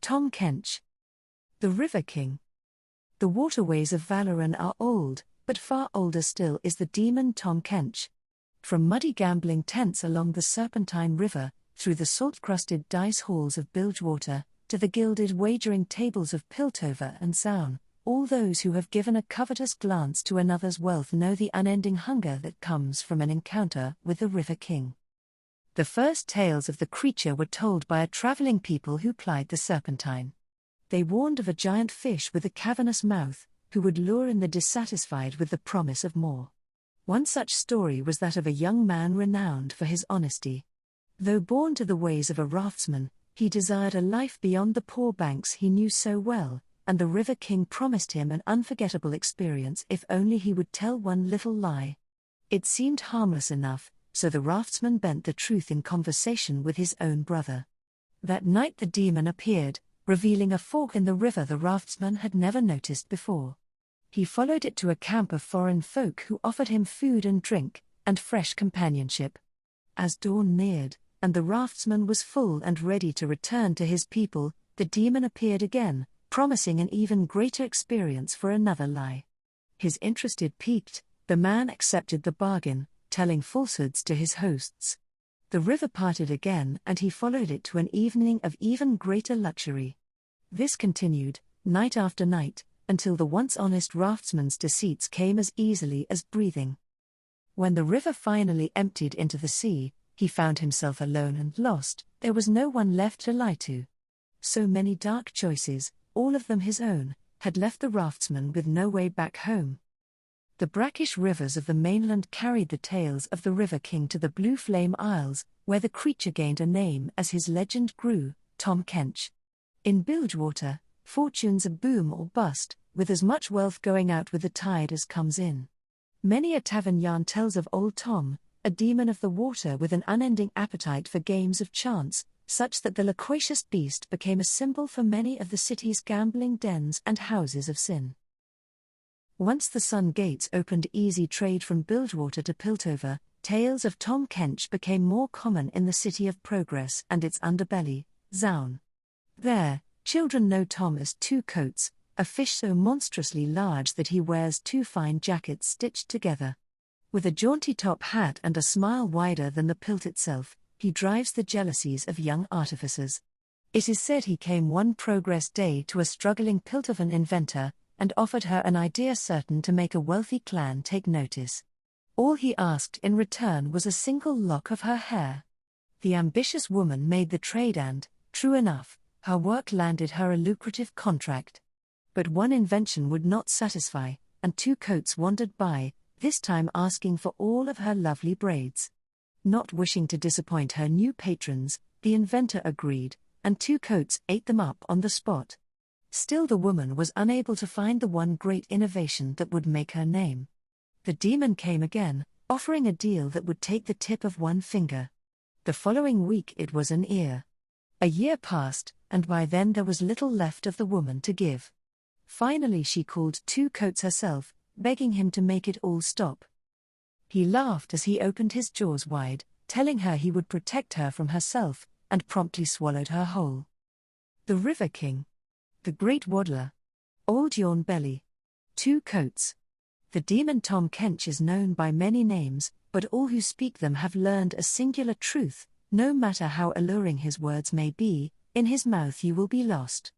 Tahm Kench. The River King. The waterways of Valoran are old, but far older still is the demon Tahm Kench. From muddy gambling tents along the Serpentine River, through the salt-crusted dice halls of Bilgewater, to the gilded wagering tables of Piltover and Zoun, all those who have given a covetous glance to another's wealth know the unending hunger that comes from an encounter with the River King. The first tales of the creature were told by a traveling people who plied the Serpentine. They warned of a giant fish with a cavernous mouth, who would lure in the dissatisfied with the promise of more. One such story was that of a young man renowned for his honesty. Though born to the ways of a raftsman, he desired a life beyond the poor banks he knew so well, and the River King promised him an unforgettable experience if only he would tell one little lie. It seemed harmless enough, so the raftsman bent the truth in conversation with his own brother. That night the demon appeared, revealing a fork in the river the raftsman had never noticed before. He followed it to a camp of foreign folk who offered him food and drink, and fresh companionship. As dawn neared, and the raftsman was full and ready to return to his people, the demon appeared again, promising an even greater experience for another lie. His interest piqued, the man accepted the bargain, telling falsehoods to his hosts. The river parted again and he followed it to an evening of even greater luxury. This continued, night after night, until the once honest raftsman's deceits came as easily as breathing. When the river finally emptied into the sea, he found himself alone and lost. There was no one left to lie to. So many dark choices, all of them his own, had left the raftsman with no way back home. The brackish rivers of the mainland carried the tales of the River King to the Blue Flame Isles, where the creature gained a name as his legend grew, Tahm Kench. In Bilgewater, fortunes are boom or bust, with as much wealth going out with the tide as comes in. Many a tavern yarn tells of old Tahm, a demon of the water with an unending appetite for games of chance, such that the loquacious beast became a symbol for many of the city's gambling dens and houses of sin. Once the Sun Gates opened easy trade from Bilgewater to Piltover, tales of Tahm Kench became more common in the City of Progress and its underbelly, Zoun. There, children know Tahm as Two Coats, a fish so monstrously large that he wears two fine jackets stitched together. With a jaunty top hat and a smile wider than the pilt itself, he drives the jealousies of young artificers. It is said he came one Progress day to a struggling Piltovan inventor, and offered her an idea certain to make a wealthy clan take notice. All he asked in return was a single lock of her hair. The ambitious woman made the trade and, true enough, her work landed her a lucrative contract. But one invention would not satisfy, and Two Coats wandered by, this time asking for all of her lovely braids. Not wishing to disappoint her new patrons, the inventor agreed, and Two Coats ate them up on the spot. Still the woman was unable to find the one great innovation that would make her name. The demon came again, offering a deal that would take the tip of one finger. The following week it was an ear. A year passed, and by then there was little left of the woman to give. Finally she called Two Coats herself, begging him to make it all stop. He laughed as he opened his jaws wide, telling her he would protect her from herself, and promptly swallowed her whole. The River King. The Great Waddler. Old Yawn Belly. Two Coats. The demon Tahm Kench is known by many names, but all who speak them have learned a singular truth: no matter how alluring his words may be, in his mouth you will be lost.